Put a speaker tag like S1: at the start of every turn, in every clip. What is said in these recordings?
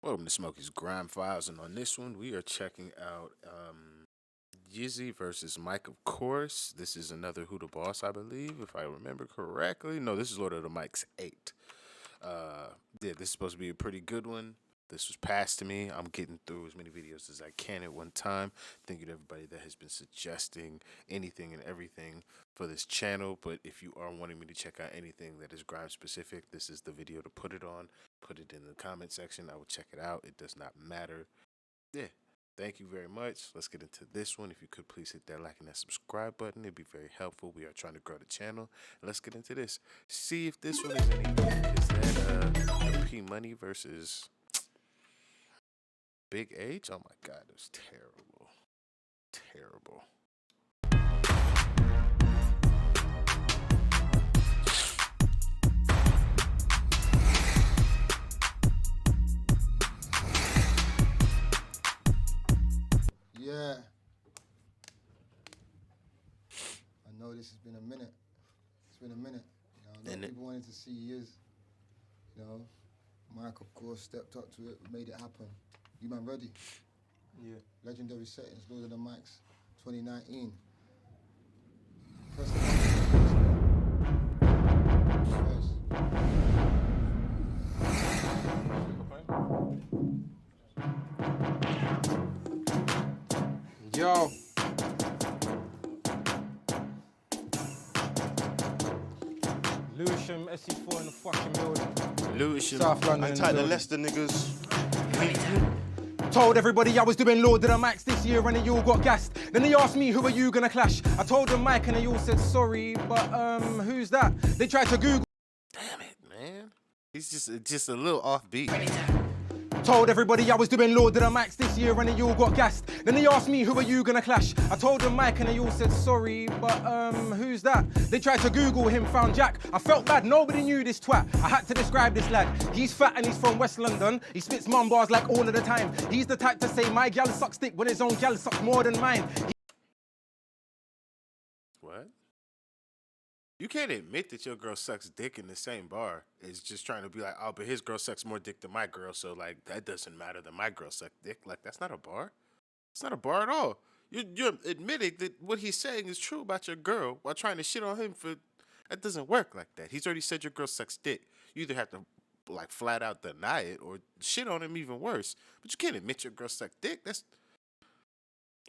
S1: Welcome to Smokey's Grime Files, and on this one, we are checking out Yizzy versus Mike, of course. This is another Who the Boss, I believe, if I remember correctly. No, this is Lord of the Mics 8. Yeah, this is supposed to be a pretty good one. This was passed to me. I'm getting through as many videos as I can at one time. Thank you to everybody that has been suggesting anything and everything for this channel. But if you are wanting me to check out anything that is Grime specific, this is the video to put it on. Put it in the comment section. I will check it out. It does not matter. Yeah. Thank you very much. Let's get into this one. If you could please hit that like and that subscribe button, it'd be very helpful. We are trying to grow the channel. Let's get into this. See if this one is any good. Is that P Money versus Big H? Oh my God, it was terrible. Terrible.
S2: Yeah. I know this has been a minute. It's been a minute. You know, a lot of people wanted to see Yiz. You know, Mike, of course, stepped up to it, made it happen. You man ready?
S3: Yeah.
S2: Legendary settings, Lord of the Mics, 2019.
S3: Yo. Lewisham, SE4 in the fucking building.
S1: Lewisham.
S3: South London.
S4: I tied the Leicester niggas.
S3: Told everybody I was doing Lord of the Mics this year and they all got gassed. Then they asked me, who are you gonna clash? I told them Mike and they all said sorry, but who's that? They tried to Google.
S1: Damn it, man. He's just a little offbeat.
S3: Told everybody I was doing Lord of the Mics this year and they all got gassed. Then they asked me, who are you gonna clash? I told them Mike and they all said sorry, but who's that? They tried to Google him, found Jack. I felt bad, nobody knew this twat. I had to describe this lad. He's fat and he's from West London. He spits mum bars like all of the time. He's the type to say my gal sucks dick when his own gal sucks more than mine.
S1: What? You can't admit that your girl sucks dick in the same bar. It's just trying to be like, oh, but his girl sucks more dick than my girl, so like that doesn't matter that my girl sucks dick. Like that's not a bar. It's not a bar at all. You're admitting that what he's saying is true about your girl while trying to shit on him for that doesn't work like that. He's already said your girl sucks dick. You either have to like flat out deny it or shit on him even worse. But you can't admit your girl sucks dick. That's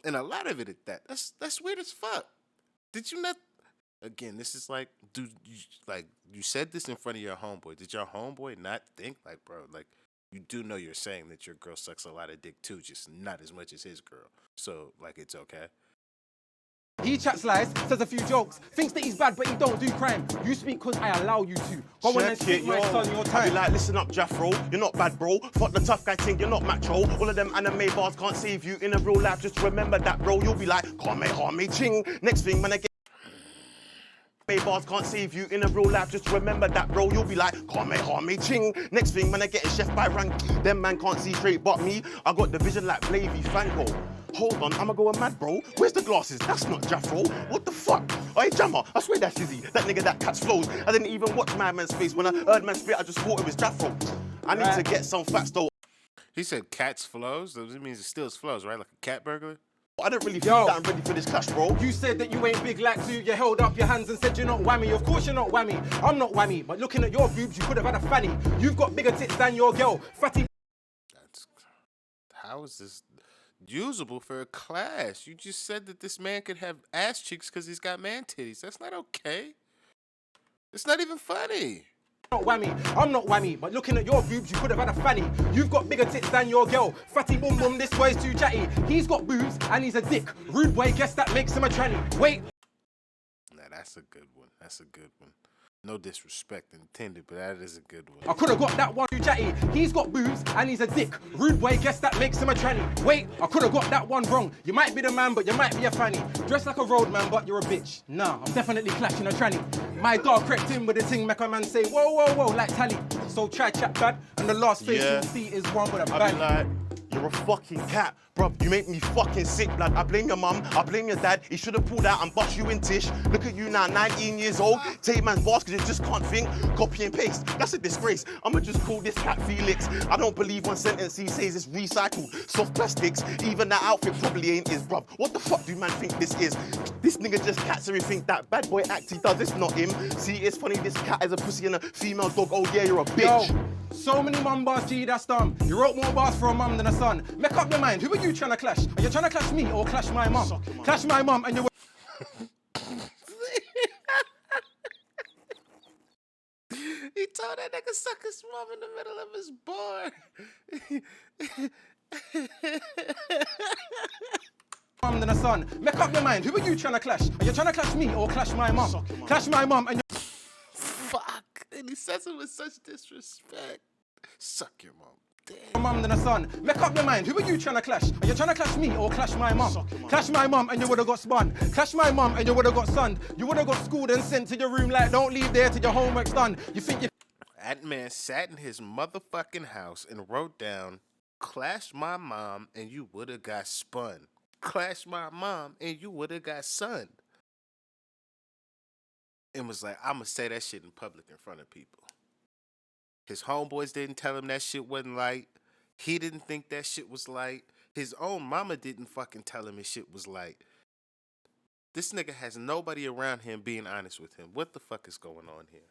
S1: and a lot of it at that. That's weird as fuck. Did you not? Again, this is like, dude, you said this in front of your homeboy. Did your homeboy not think like, bro, like you do know you're saying that your girl sucks a lot of dick too, just not as much as his girl. So like it's okay.
S3: He chats lies, says a few jokes, thinks that he's bad but he don't do crime. You speak cause I allow you to. Go on and speak my son your
S4: I be
S3: time.
S4: like, listen up, Jaffro, you're not bad, bro. Fuck the tough guy thing, you're not macho. All of them anime bars can't save you in a real life. Just remember that, bro. You'll be like, harm me, ching. Next thing, when I get bars can't save you in a real life, just remember that, bro. You'll be like, harm me, ching. Next thing, when I get a chef by rank, them man can't see straight but me. I got the vision like Blavey Fango. Hold on, I'ma go mad, bro. Where's the glasses? That's not Jaffro. What the fuck? Hey, Jammer, I swear that's Yizzy. That nigga that catch flows. I didn't even watch My Man's Face. When I heard Man spit, I just thought it was Jaffro. I need to get some facts though.
S1: He said cats flows. That means it steals flows, right? Like a cat burglar.
S4: I don't really feel that I'm ready for this clash, bro.
S3: You said that you ain't big like Zoo. You held up your hands and said you're not whammy. Of course you're not whammy. I'm not whammy. But looking at your boobs, you could have had a fanny. You've got bigger tits than your girl. Fatty.
S1: How is this usable for a clash? You just said that this man could have ass cheeks because he's got man titties. That's not okay. It's not even funny.
S3: Not whammy. I'm not whammy. But looking at your boobs, you could have had a fanny. You've got bigger tits than your girl. Fatty boom boom, this boy's too chatty. He's got boobs and he's a dick. Rude boy, guess that makes him a tranny. Wait.
S1: Nah, that's a good one. That's a good one. No disrespect intended, but that is a good one.
S3: I could have got that one too chatty. He's got boobs and he's a dick. Rude boy, guess that makes him a tranny. Wait, I could have got that one wrong. You might be the man, but you might be a fanny. Dressed like a road man, but you're a bitch. Nah, I'm definitely clashing a tranny. My dog crept in with a ting, make a man say, whoa, whoa, whoa, like tally. So try chat bad, and the last face you'll see is one with a
S4: I
S3: bang.
S4: be like, You're a fucking cat, bruv. You make me fucking sick, blood. I blame your mum, I blame your dad. He should have pulled out and bust you in tish. Look at you now, 19 years old. Take man's boss because you just can't think. Copy and paste. That's a disgrace. I'ma just call this cat Felix. I don't believe one sentence he says is recycled. Soft plastics. Even that outfit probably ain't his, bruv. What the fuck do man think this is? This nigga just cats everything. That bad boy act he does. It's not him. See, it's funny. This cat is a pussy and a female dog. Oh yeah, you're a bitch.
S3: Yo, so many mum bars, G, that's dumb. You wrote more bars for a mum than a son. Make up your mind, who are you trying to clash? Are you trying to clash me or clash my mum? Clash my mum and you...
S1: He told that nigga suck his mom in the middle of his bar.
S3: Mum than a son. Make up your mind, who are you trying to clash? Are you trying to clash me or clash my mum? Clash my mum and you...
S1: Fuck. And he says it with such disrespect. Suck your mom.
S3: Damn. Mum than a son. Make up your mind, who are you trying to clash? Are you trying to clash me or clash my mum? Clash my mum and you would have got spun. Clash my mum and you would have got sunned. You would have got schooled and sent to your room like don't leave there till your homework's done. You think you...
S1: That man sat in his motherfucking house and wrote down, clash my mom and you would have got spun. Clash my mom and you would have got sunned. And was like, I'ma say that shit in public in front of people. His homeboys didn't tell him that shit wasn't light. He didn't think that shit was light. His own mama didn't fucking tell him his shit was light. This nigga has nobody around him being honest with him. What the fuck is going on here?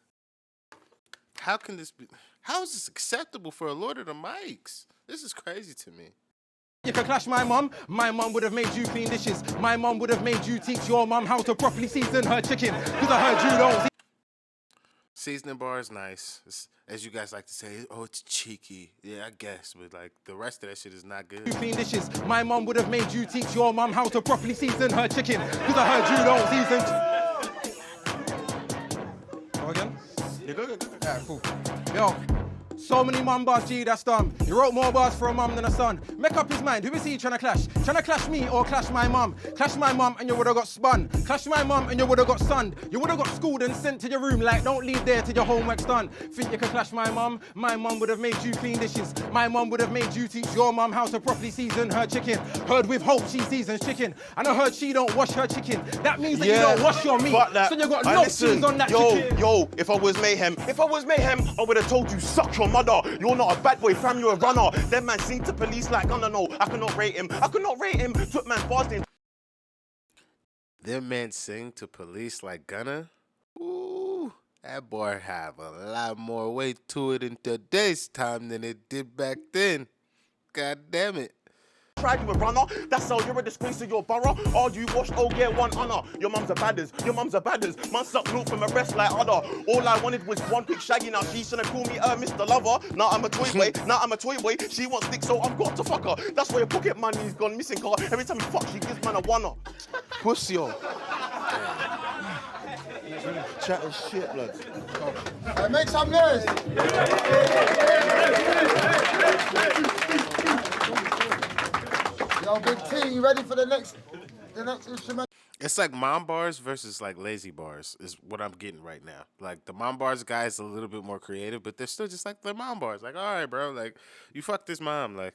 S1: How can this be? How is this acceptable for a Lord of the Mics? This is crazy to me.
S3: You can clash my mum would have made you clean dishes. My mum would have made you teach your mum how to properly season her chicken. Cause I heard you don't...
S1: Seasoning bar is nice. It's, as you guys like to say, oh, it's cheeky. Yeah, I guess, but like the rest of that shit is not good.
S3: You clean dishes. My mum would have made you teach your mum how to properly season her chicken. Cause I heard you don't season... Go again?
S4: Yeah, go.
S3: Yeah, cool. Yo. So many mum bars, G, that's dumb. You wrote more bars for a mum than a son. Make up his mind, who is he trying to clash? Trying to clash me or clash my mum? Clash my mum and you would have got spun. Clash my mum and you would have got sunned. You would have got schooled and sent to your room like don't leave there till your homework's done. Think you can clash my mum? My mum would have made you clean dishes. My mum would have made you teach your mum how to properly season her chicken. Heard with hope she seasons chicken. And I heard she don't wash her chicken. That means that you don't wash your meat.
S4: That.
S3: So you got no cheese on that chicken.
S4: Yo, if I was mayhem, I would have told you suck your mother. You're not a bad boy, fam, you're a runner. Them man sing to police like, no, I cannot rate him. Took man's bars in.
S1: Them men sing to police like Gunna. Ooh, that boy have a lot more weight to it in today's time than it did back then. God damn it.
S4: Tried you a runner, that's how you're a disgrace to your borough. All you washed, oh yeah, one honor. Your mum's a badders. Man sucked milk from a breast like udder. All I wanted was one quick shaggy, now she's gonna call me Mr. Lover. Now I'm a toy boy, she wants dick, so I've got to fuck her. That's why your pocket money's gone missing, car. Every time you fuck, she gives man a one-up. Pussy, yo. Chat as shit, blood.
S2: Hey, make some noise. Yo, Big T, you ready for the next instrument?
S1: It's like mom bars versus like lazy bars is what I'm getting right now. Like the mom bars guy is a little bit more creative, but they're still just like the mom bars. Like, all right, bro, like you fucked this mom. Like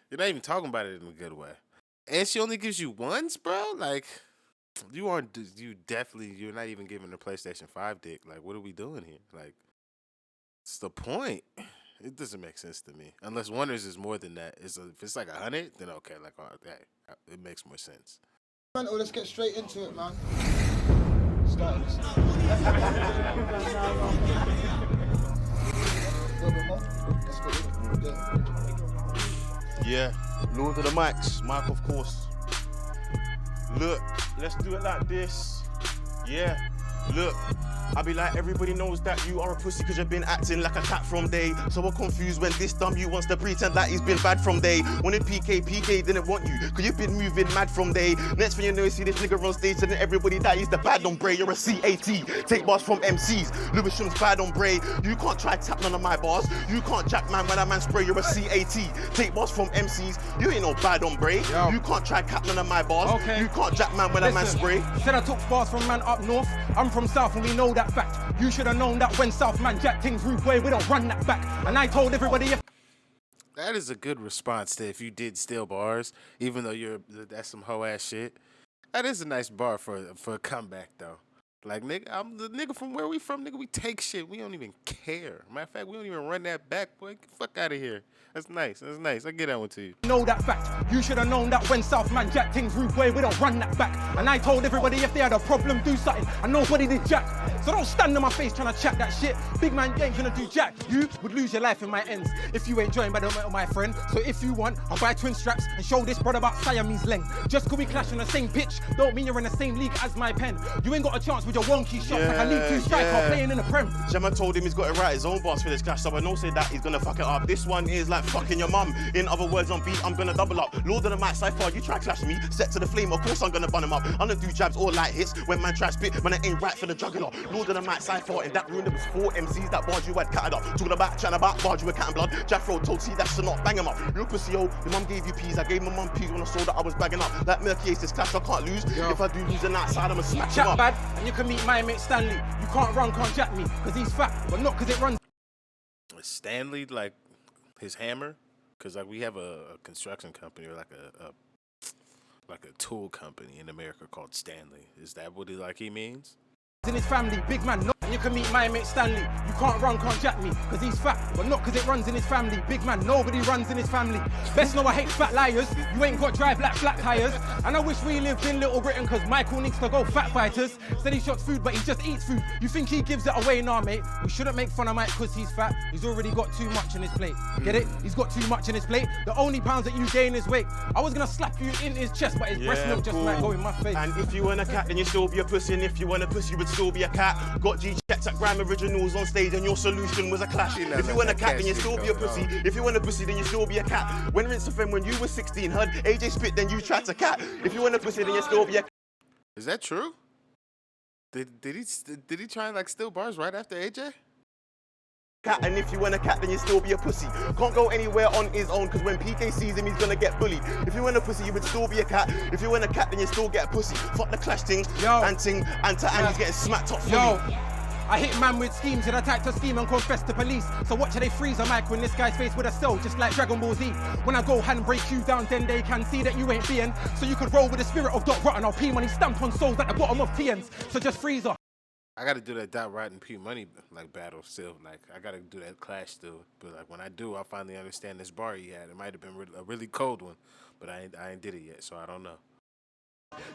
S1: you're not even talking about it in a good way. And she only gives you ones, bro. Like you're not even giving the PlayStation 5 dick. Like what are we doing here? Like it's the point. It doesn't make sense to me. Unless Wonders is more than that. If it's like 100, then okay, like hey, it makes more sense.
S2: Man, let's get straight into it, man. Start this. A little bit more. Let's go.
S4: Yeah, Lord of the Mics, Mike of course. Look, let's do it like this. Yeah, look. I be like, everybody knows that you are a pussy because you've been acting like a cat from day. So we're confused when this dumb you wants to pretend that he's been bad from day. Wanted PK didn't want you because you've been moving mad from day. Next thing you know, you see this nigga on stage and everybody that he's the bad hombre. You're a CAT, take bars from MCs. Lewisham's bad hombre. You can't try tap none of my bars. You can't jack man when a man spray. You're a CAT, take bars from MCs. You ain't no bad hombre.
S3: Yo.
S4: You can't try cap none of my bars.
S3: Okay.
S4: You can't jack man when a man spray.
S3: Said I took bars from man up north. I'm from south and we know that fact. You should have known that when South man jack things rude way, we don't run that back. And I told everybody if
S1: That is a good response to if you did steal bars, even though that's some hoe ass shit. That is a nice bar for a comeback though. Like nigga, I'm the nigga from where we from, nigga. We take shit. We don't even care. Matter of fact, we don't even run that back, boy. Get the fuck out of here. That's nice. That's nice. I get that one to you.
S3: Know that fact. You should have known that when South man jack things rude boy, we don't run that back. And I told everybody if they had a problem, do something. And nobody did jack. So don't stand in my face trying to chat that shit. Big man, you ain't gonna do jack. You would lose your life in my ends if you ain't joined by the metal, my friend. So if you want, I'll buy twin straps and show this brother about Siamese length. Just cause we clash on the same pitch, don't mean you're in the same league as my pen. You ain't got a chance with your wonky shots like a League 2 striker playing in the Prem.
S4: Gemma told him he's got to write his own bars for this clash, so I know say that he's gonna fuck it up. This one is like fucking your mum. In other words, on beat, I'm gonna double up. Lord of the mic, cypher, you try clash me, set to the flame, of course I'm gonna bun him up. I'm gonna do jabs or light hits when man try spit, when it ain't right for the juggernaut. Lord of the mic, cypher, in that room there was 4 MCs that barge you had catted up. Talking about, chatting about, barge you with cat and blood. Jaffro told C that should not bang him up. You pussy, yo, your mum gave you peas, I gave my mum peas when I saw that I was bagging up. That Murky Ace, this clash I can't lose. Yo. If I do lose an outside, I'ma smack him up.
S3: Chat bad, and you can meet my mate Stanley. You can't run, can't jack me, cause he's fat, but not cause it runs.
S1: Stanley, like his hammer, because like we have a construction company or like a tool company in America called Stanley. Is that what he means?
S3: In his family, big man, no. And you can meet my mate Stanley. You can't run, can't jack me, cause he's fat, but not cause it runs in his family. Big man, nobody runs in his family. Best know I hate fat liars. You ain't got drive like flat tires. And I wish we lived in Little Britain, cause Michael needs to go fat fighters. Said he shots food, but he just eats food. You think he gives it away? Nah, mate. We shouldn't make fun of Mike cause he's fat. He's already got too much in his plate. Get it? He's got too much in his plate. The only pounds that you gain is weight. I was gonna slap you in his chest, but his breast milk just might go in my face.
S4: And if you weren't a cat, then you'd still be a pussy. And if you weren't a pussy, you would still be a cat. Got G checked at Grime Originals on stage and your solution was a clash. If you weren't a cat, then you'd still be a pussy. If you weren't a pussy, then you'd still be a cat. When Rinse FM, when you were 16, heard AJ spit, then you tried to cat. If you weren't a pussy, then you'd still be a cat.
S1: Is that true? Did he try and like steal bars right after AJ?
S4: Cat, and if you weren't a cat, then you still be a pussy. Can't go anywhere on his own, cause when PK sees him, he's gonna get bullied. If you weren't a pussy, you would still be a cat. If you weren't a cat, then you still get a pussy. Fuck the clash thing, and he's getting smacked up fully.
S3: Yo, I hit man with schemes and I type to scheme and confess to police. So watch how they freeze a mic when this guy's faced with a cell, just like Dragon Ball Z. When I go hand break you down, then they can see that you ain't being. So you could roll with the spirit of Dot Rotten. I'll P money stamped on souls at the bottom of TNs. So just freeze her.
S1: I gotta do that Dot Rotten P Money like battle still. Like I gotta do that clash still. But like when I do, I'll finally understand this bar he had. It might have been a really cold one, but I ain't did it yet, so I don't know.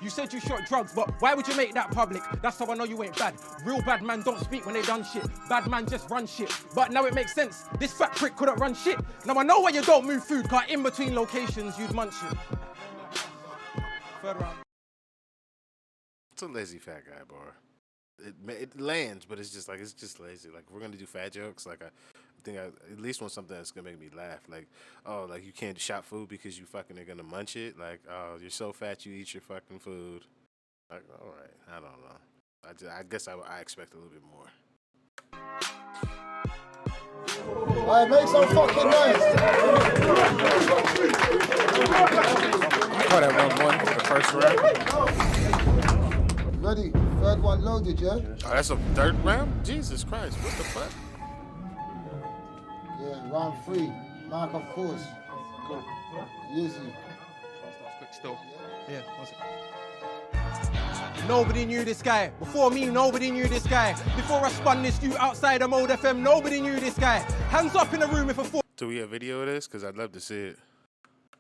S3: You said you shot drugs, but why would you make that public? That's how I know you ain't bad. Real bad man don't speak when they done shit. Bad man just run shit. But now it makes sense. This fat prick couldn't run shit. Now I know why you don't move food, cause in between locations you'd munch it. Third round.
S1: It's a lazy fat guy bar. It lands, but it's just lazy. Like we're gonna do fat jokes. Like I think I at least want something that's gonna make me laugh. Like, oh, like you can't shop food because you fucking are gonna munch it. Like, oh, you're so fat you eat your fucking food. Like, all right, I don't know. I guess I expect a little bit more.
S2: Alright, make some fucking noise.
S1: I call that 1-1 for the first round.
S2: Ready? Third one loaded, yeah?
S1: Oh, that's a third round? Jesus Christ, what the fuck?
S2: Yeah, round 3. Mark, of course.
S3: Cool.
S2: Yizzy.
S3: Quick still. Yeah, one second. Nobody knew this guy. Before me, nobody knew this guy. Before I spun this you outside of Mode FM, nobody knew this guy. Hands up in the room if a four.
S1: Do we have video of this? Because I'd love to see it.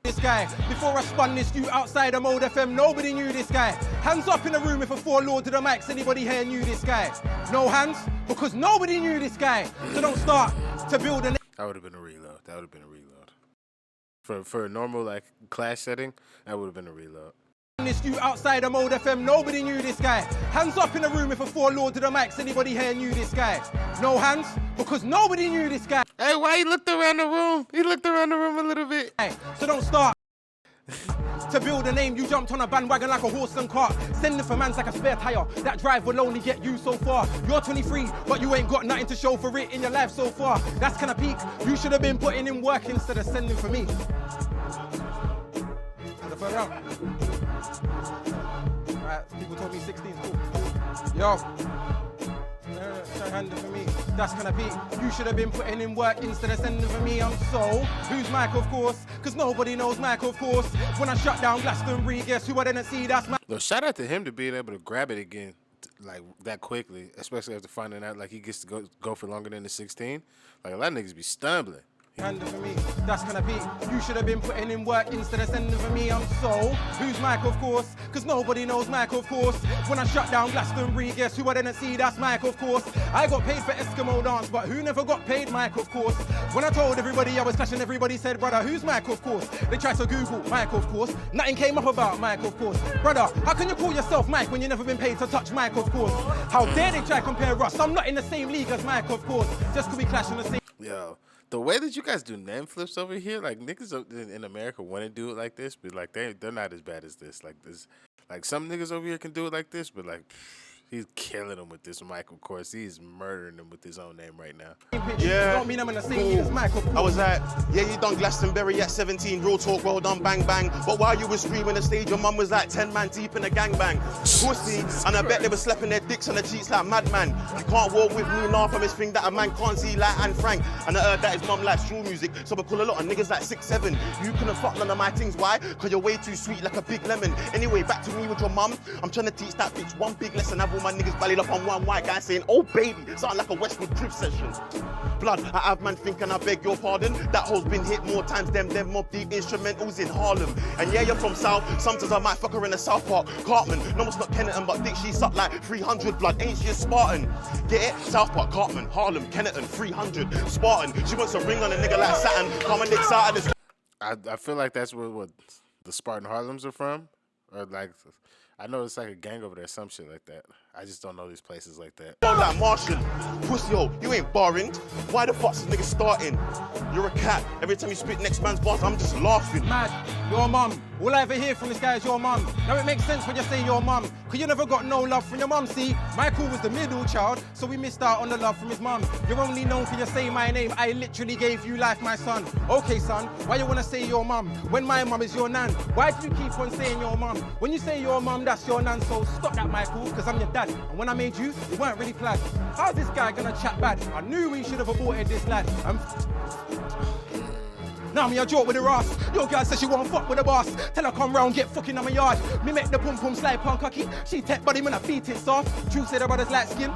S3: This guy. Before I spun this you outside of Mode FM, nobody knew this guy. Hands up in the room if a four lord to the mics, anybody here knew this guy? No hands? Because nobody knew this guy. So don't start to build a...
S1: That would have been a reload. That would have been a reload. For a normal like clash setting, that would have been a reload.
S3: This you outside of Mode FM, nobody knew this guy. Hands up in the room if a four lord to the mics, anybody here knew this guy? No hands? Because nobody knew this guy.
S1: Hey, why he looked around the room? He looked around the room a little bit.
S3: So don't start to build a name. You jumped on a bandwagon like a horse and cart. Sending for man's like a spare tire. That drive will only get you so far. You're 23, but you ain't got nothing to show for it in your life so far. That's kinda peak. You should have been putting in work instead of sending for me. The third round. Alright, people told me 16 is cool. Yo. Handle for me, that's kinda beat. You should have been putting in work instead of sending for me. I'm so, who's Mike, of course? Cause nobody knows Mike, of course. When I shut down Glastonbury, guess who I didn't see? That's Mike.
S1: Though, shout out to him to being able to grab it again, like that quickly, especially after finding out like he gets to go for longer than the 16. Like a lot of niggas be stumbling.
S3: Handle for me, that's kinda beat. You should have been putting in work instead of sending for me. I'm so, who's Mike, of course? Cause nobody knows Mike, of course. When I shut down Glastonbury, guess who I didn't see? That's Mike, of course. I got paid for Eskimo dance, but who never got paid? Mike, of course. When I told everybody I was clashing, everybody said, brother, who's Mike, of course? They tried to Google Mike, of course. Nothing came up about Mike, of course. Brother, how can you call yourself Mike when you never been paid to touch Mike, of course? How dare they try to compare us? I'm not in the same league as Mike, of course. Just could we clash in the same.
S1: Yo, the way that you guys do name flips over here, like niggas in America want to do it like this, but like they're not as bad as this. Like this, like some niggas over here can do it like this, but like he's killing them with this mic. Of course, he's murdering them with his own name right now.
S4: Yeah.
S3: Don't mean I'm in the same league as Mike, of course.
S4: I was like, yeah, you done Glastonbury at 17, real talk, well done, bang bang. But while you were screaming the stage, your mum was like 10 man deep in a gangbang. Pussy, and I bet they were slapping their dicks on the cheeks like madman. You can't walk with me now from his thing that a man can't see like Anne Frank. And I heard that his mum likes true music, so we call a lot of niggas like 6'7". You couldn't fuck none of my things, why? Cause you're way too sweet like a big lemon. Anyway, back to me with your mum. I'm trying to teach that bitch one big lesson. Have all my niggas ballied up on one white guy saying, oh baby, sound like a Westwood Crib session. Blood, I have man thinking I beg your pardon. That hoe's been hit more times than them mob deep instrumentals in Harlem. And yeah, you're from South, sometimes I might fuck her in the South Park. Cartman, no one's not Kennington, but think she sucked like 300 blood, ain't she a Spartan? Get it? South Park, Cartman, Harlem, Kennington, 300, Spartan. She wants a ring on a nigga like Saturn. Come and nick out of this.
S1: I feel like that's what the Spartan Harlems are from, or like I know it's like a gang over there, some shit like that. I just don't know these places like that.
S4: Like Martian, pussy hole, you ain't barring. Why the fuck's this nigga starting? You're a cat. Every time you spit next man's boss, I'm just laughing.
S3: Mad, your mum. All I ever hear from this guy is your mum. Now it makes sense when you say your mum, cause you never got no love from your mum. See, Michael was the middle child, so we missed out on the love from his mum. You're only known for your say my name. I literally gave you life, my son. Okay, son, why you wanna say your mum when my mum is your nan? Why do you keep on saying your mum? When you say your mum, that's your nan. So stop that, Michael, cause I'm your dad. And when I made you, you weren't really planned. How's this guy gonna chat bad? I knew we should have aborted this lad. Now me a joke with the ass. Your girl says she won't fuck with the boss. Tell her come round, get fucking on my yard. Me make the pum pum slide punk cocky. She take body when I beat it soft. True say the brother's light skin.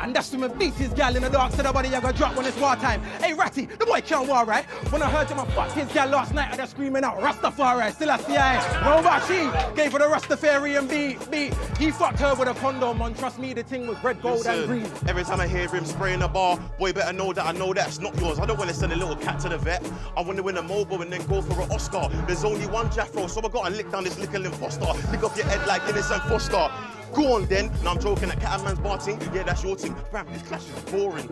S3: And that's when me beat his gal in the dark. Said the body I got drop when it's wartime. Hey Ratty, the boy can't war right. When I heard him I fucked his gal last night, I just screaming out Rastafari. Still I see I. No but she gave her the Rastafarian beat. He fucked her with a condom on. Trust me, the thing was red, gold and green.
S4: Every time I hear him spraying a bar, boy better know that I know that's not yours. I don't want to send a little cat to the vet. I want to win a mobile and then go for an Oscar. There's only one Jaffro, so I gotta lick down this little imposter. Lick up your head like Innocent Foster. Go on then. Now I'm joking, that cat and man's bar thing. Yeah, that's your thing. Fam, this clash is boring.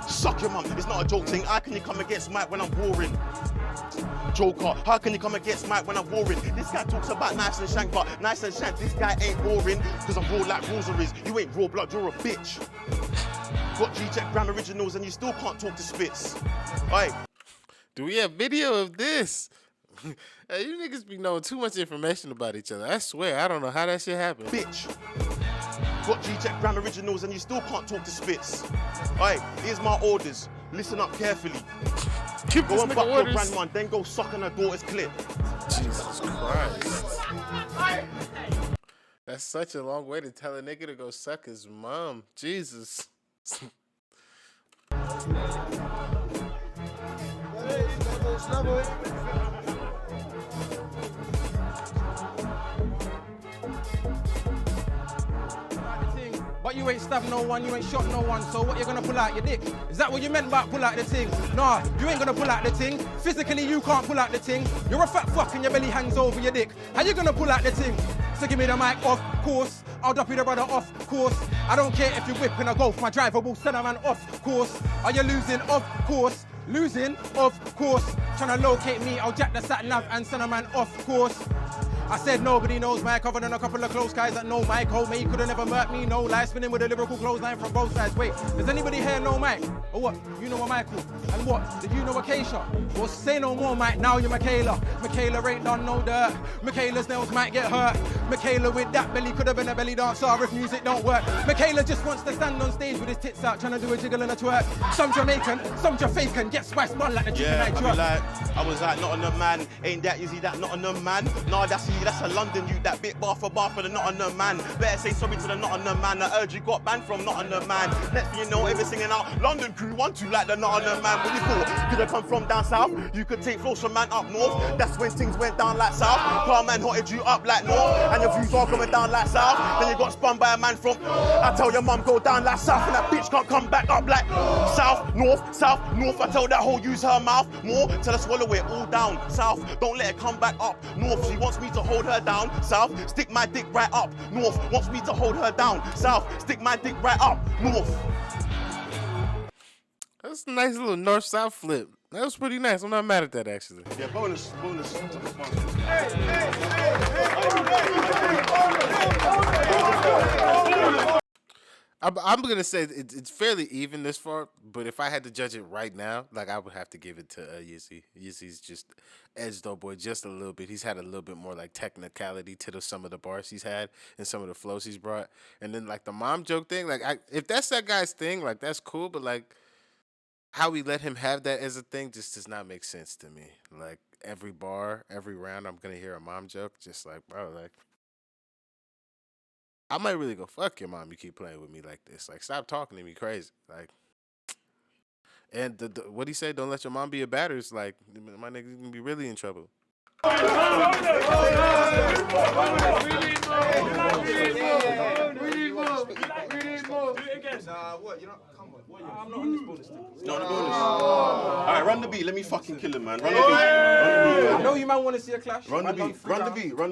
S4: Suck your mum, it's not a joke thing. How can you come against Mike when I'm boring? Joker, how can you come against Mike when I'm boring? This guy talks about nice and shank, but nice and shank, this guy ain't boring. Cause I'm raw like rosaries. You ain't raw blood, you're a bitch. Got G-Check Grime originals and you still can't talk to spits. Alright.
S1: Do we have video of this? Hey, you niggas be knowing too much information about each other. I swear, I don't know how that shit happened.
S4: Bitch. Got G-Check Grime originals and you still can't talk to spits. Alright, here's my orders. Listen up carefully. Go and fuck your grandma, then go suck on her daughter's clip.
S1: Jesus Christ. That's such a long way to tell a nigga to go suck his mom. Jesus.
S3: But you ain't stabbed no one, you ain't shot no one, so what you gonna pull out your dick? Is that what you meant by pull out the thing? Nah, you ain't gonna pull out the thing. Physically you can't pull out the thing. You're a fat fuck and your belly hangs over your dick. How you gonna pull out the thing? So give me the mic, of course. I'll drop you the brother, of course. I don't care if you're whipping a golf, my driver will send a man, of course. Are you losing? Of course. Losing? Of course. Trying to locate me, I'll jack the sat nav and send a man, of course. I said nobody knows Mike other than a couple of close guys that know Mike. Oh, mate, could've never murked me, no lie. Spinning with a lyrical clothesline from both sides. Wait, does anybody here know Mike? Or what? You know a Michael? And what? Did you know Acacia? Well, say no more, Mike. Now you're Michaela. Michaela ain't done no dirt. Michaela's nails might get hurt. Michaela with that belly could've been a belly dancer if music don't work. Michaela just wants to stand on stage with his tits out, trying to do a jiggle and a twerk. Some Jamaican, some Jamaican, get spiced on like the chicken I jerk.
S4: I was like, Nottingham man, ain't that Yizzy, that Nottingham man? Nah, that's a London youth, that bit bar for the Nottingham man. Better say sorry to the Nottingham man, the urge you got banned from Nottingham man. Next thing you know, every singing out, London crew, 1-2 like the Nottingham man. What you thought? Could have come from down south, you could take flows from man up north. That's when things went down like south. Car man hotted you up like north, and your views all coming down like south. Then you got spun by a man from, I tell your mum go down like south, and that bitch can't come back up like south, north. I tell that hoe use her mouth more, tell her swallow it all down south. Don't let it come back up north. She wants me to hold her down south. Stick my dick right up north. Wants me to hold her down south. Stick my dick right up north.
S1: That's a nice little north-south flip. That was pretty nice. I'm not mad at that, actually.
S4: Yeah, bonus.
S1: I'm going to say it's fairly even this far, but if I had to judge it right now, like, I would have to give it to Yizzy. Yizzy's just edged though, boy, just a little bit. He's had a little bit more, like, technicality to some of the bars he's had and some of the flows he's brought. And then, like, the mom joke thing, like, if that's that guy's thing, like, that's cool, but, like, how we let him have that as a thing just does not make sense to me. Like, every bar, every round, I'm going to hear a mom joke, just like, bro, like, I might really go, fuck your mom, you keep playing with me like this. Like, stop talking to me crazy. Like, and what he said, don't let your mom be a batter, is like, my nigga's gonna be really in trouble.
S3: What? You're not, come on. I'm not on this bonus thing.
S4: No, the bonus. Alright, run the beat, let me fucking kill him, man. Run the beat.
S3: I know you might want to see a clash.
S4: Run the beat.
S3: I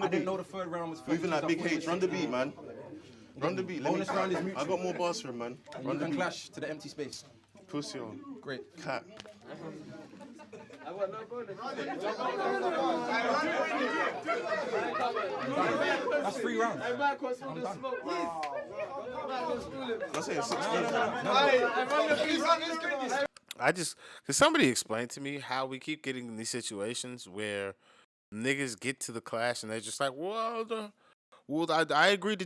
S3: didn't know the third round was
S4: Moving like Big H, run the beat, man. Run the beat.
S3: Bonus round is mutual.
S4: I got more bars for him, man.
S3: Run the clash to the empty space.
S4: Pussy on.
S3: Great.
S4: Cat.
S3: That's 3 rounds. I'm done.
S4: I'm saying 16.
S1: Cause somebody explained to me how we keep getting in these situations where niggas get to the clash and they're just like, I agreed to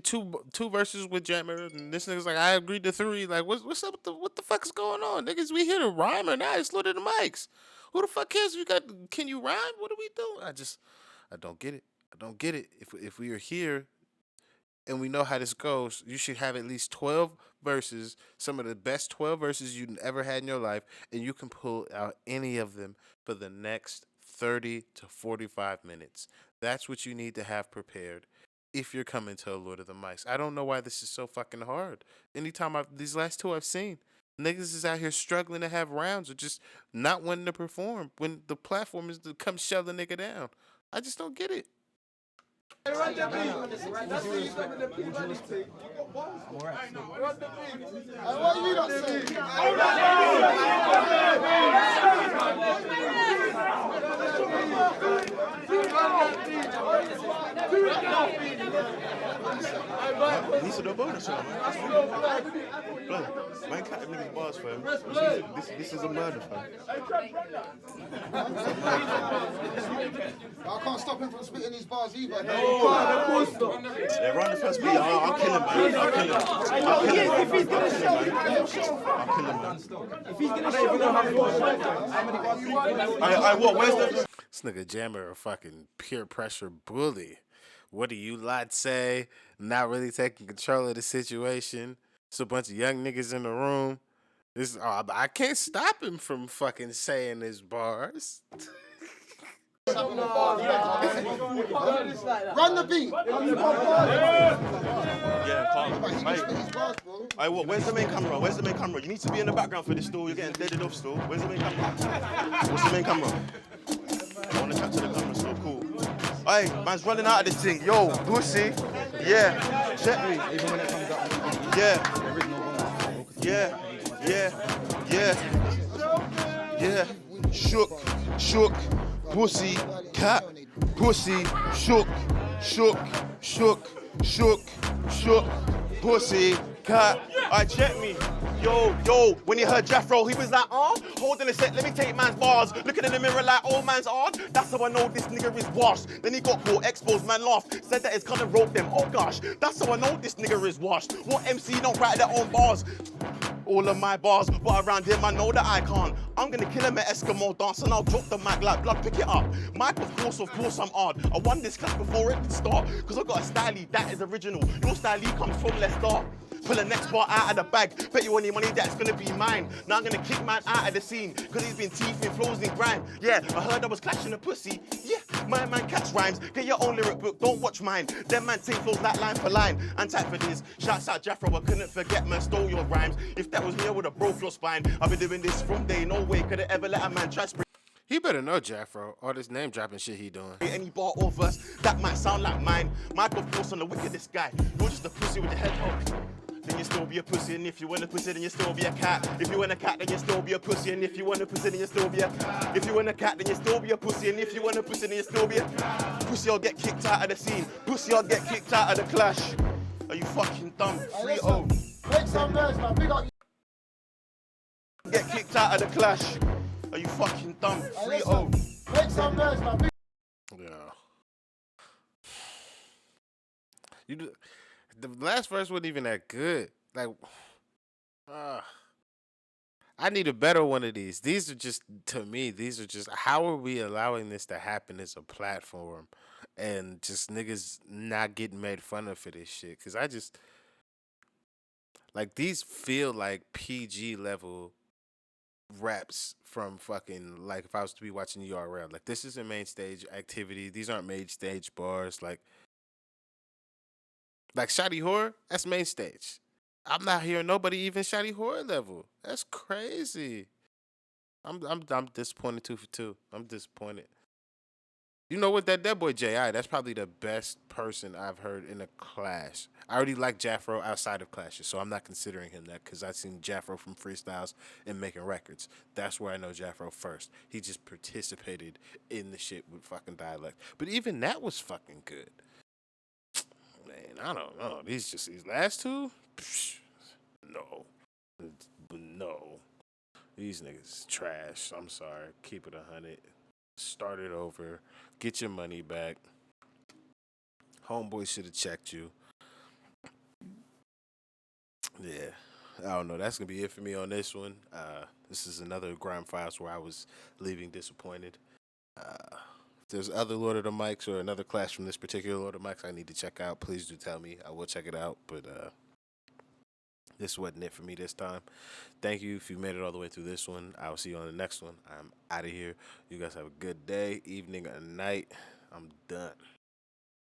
S1: two verses with Jammer, and this nigga's like, I agreed to 3. Like, what's up with what the fuck is going on? Niggas, we here to rhyme or not? It's loaded the mics. Who the fuck cares if can you rhyme? What are we doing? I don't get it. I don't get it. If we are here and we know how this goes, you should have at least 12 verses, some of the best 12 verses you've ever had in your life, and you can pull out any of them for the next 30 to 45 minutes. That's what you need to have prepared if you're coming to a Lord of the Mics. I don't know why this is so fucking hard. Anytime these last 2 I've seen, niggas is out here struggling to have rounds or just not wanting to perform when the platform is to come shove the nigga down. I just don't get it.
S4: These are the bonus round, man. Man, cat them niggas bars, fam. This is a murder, fam.
S2: I can't stop him from spitting these bars either.
S4: Yeah, run the first beat. I'll kill him, man. I'll kill him.
S2: If he's gonna show, he's gonna show. If he's gonna show,
S4: where's the...
S1: This nigga Jammer a fucking peer pressure bully. What do you lot say? Not really taking control of the situation. It's a bunch of young niggas in the room. I can't stop him from fucking saying his bars.
S2: Run the beat.
S4: Yeah, calm. Where's the main camera? Where's the main camera? You need to be in the background for this still. You're getting deaded off still. Where's the main camera? What's the main camera? I want to capture the camera still. Cool. Hey, man's running out of this thing. Yo, pussy. Yeah. Check me.
S3: Even when it comes out,
S4: Yeah.
S3: there is no
S4: Yeah. Shook. Pussy. Cat. Pussy. Shook. shook, shook, shook, shook, pussy, cat. I check me. Yo, when he heard Jethro, he was like, hold on a sec, let me take man's bars. Looking in the mirror like, oh, man's hard. That's how I know this nigga is washed. Then he got caught, exposed, man laughed. Said that it's gonna rope them, oh gosh. That's how I know this nigga is washed. What MC don't write their own bars? All of my bars, but around him I know that I can't. I'm gonna kill him at Eskimo dance and I'll drop the mic like blood, pick it up. Mike, of course I'm hard. I won this class before it could start, cause I got a stylie that is original. Your stylie comes from Leicester. Pull the next part out of the bag, bet you any money that's gonna be mine. Now I'm gonna kick man out of the scene, cause he's been teething flows in grime. Yeah, I heard I was clashing a pussy. Yeah, my man catch rhymes. Get your own lyric book, don't watch mine. Them man take flows like line for line. And type for this, shouts out Jethro, I couldn't forget man stole your rhymes. If that was me, I would've broke your spine. I've been doing this from day, no way could I ever let a man try spring.
S1: He better know Jafro. All this name dropping shit he doing.
S4: Any bar or verse, that might sound like mine. Mike, of course, on the wickedest guy. You're just a pussy with your head up. Then you still be a pussy, and if you want a pussy, then you still be a cat. If you want a cat, then you still be a pussy, and if you want a pussy, then you still be a cat. If you want a cat, then you still be a pussy, and if you want a pussy, then you still be a cat. Pussy, I'll get kicked out of the scene. Pussy, I'll get kicked out of the clash. Are you fucking dumb? 3-0.
S2: Make some noise, man. Big up.
S4: Get kicked out of the clash. Are you fucking dumb? 3-0.
S2: Make some noise, man. Big
S1: Yeah. The last verse wasn't even that good. Like, I need a better one of these. These are just, to me, how are we allowing this to happen as a platform and just niggas not getting made fun of for this shit? Because like, these feel like PG level raps from fucking, like, if I was to be watching URL. Like, this isn't main stage activity. These aren't main stage bars. Like Shotty Horror, that's main stage. I'm not hearing nobody even Shotty Horror level. That's crazy. I'm disappointed 2 for 2. I'm disappointed. You know what, that boy J.I., that's probably the best person I've heard in a clash. I already like Jafro outside of clashes, so I'm not considering him that because I've seen Jafro from freestyles and making records. That's where I know Jafro first. He just participated in the shit with fucking dialect. But even that was fucking good. Man, I don't know. These last two? Psh, no. No. These niggas is trash. I'm sorry. Keep it 100. Start it over. Get your money back. Homeboy should have checked you. Yeah. I don't know. That's going to be it for me on this one. This is another Grime Files where I was leaving disappointed. If there's other Lord of the Mics or another class from this particular Lord of the Mics I need to check out, please do tell me. I will check it out, but this wasn't it for me this time. Thank you if you made it all the way through this one. I will see you on the next one. I'm out of here. You guys have a good day, evening, or night. I'm done.